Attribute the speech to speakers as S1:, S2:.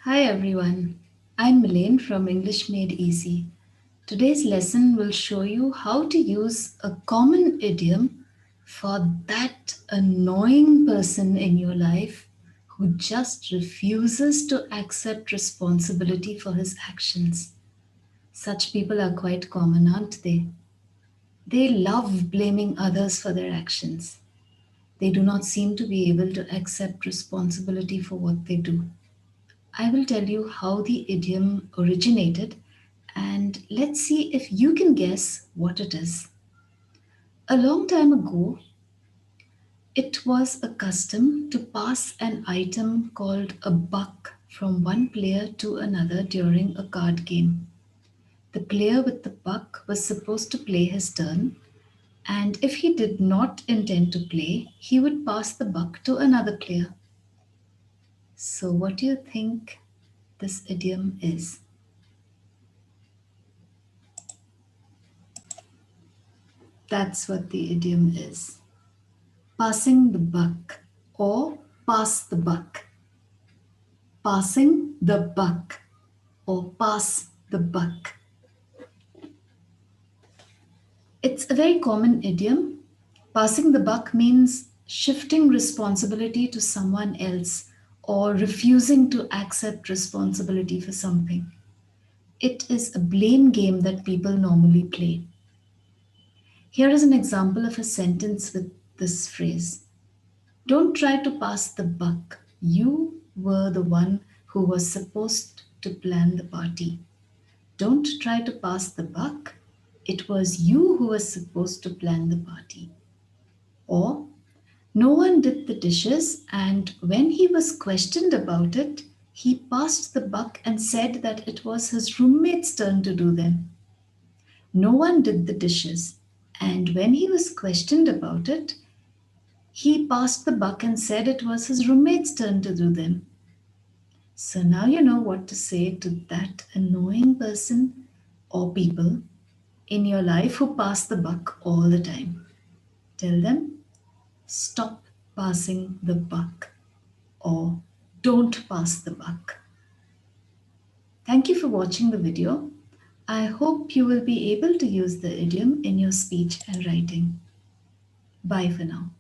S1: Hi everyone, I'm Elaine from English Made Easy. Today's lesson will show you how to use a common idiom for that annoying person in your life who just refuses to accept responsibility for his actions. Such people are quite common, aren't they? They love blaming others for their actions. They do not seem to be able to accept responsibility for what they do. I will tell you how the idiom originated and let's see if you can guess what it is. A long time ago, it was a custom to pass an item called a buck from one player to another during a card game. The player with the buck was supposed to play his turn, and if he did not intend to play, he would pass the buck to another player. So, what do you think this idiom is? That's what the idiom is. Passing the buck or pass the buck. Passing the buck or pass the buck. It's a very common idiom. Passing the buck means shifting responsibility to someone else or refusing to accept responsibility for something. It is a blame game that people normally play. Here is an example of a sentence with this phrase. Don't try to pass the buck. You were the one who was supposed to plan the party. Don't try to pass the buck. It was you who was supposed to plan the party. Or, no one did the dishes, and when he was questioned about it, he passed the buck and said that it was his roommate's turn to do them. No one did the dishes, and when he was questioned about it, he passed the buck and said it was his roommate's turn to do them. So now you know what to say to that annoying person or people in your life who pass the buck all the time. Tell them, stop passing the buck or don't pass the buck. Thank you for watching the video. I hope you will be able to use the idiom in your speech and writing. Bye for now.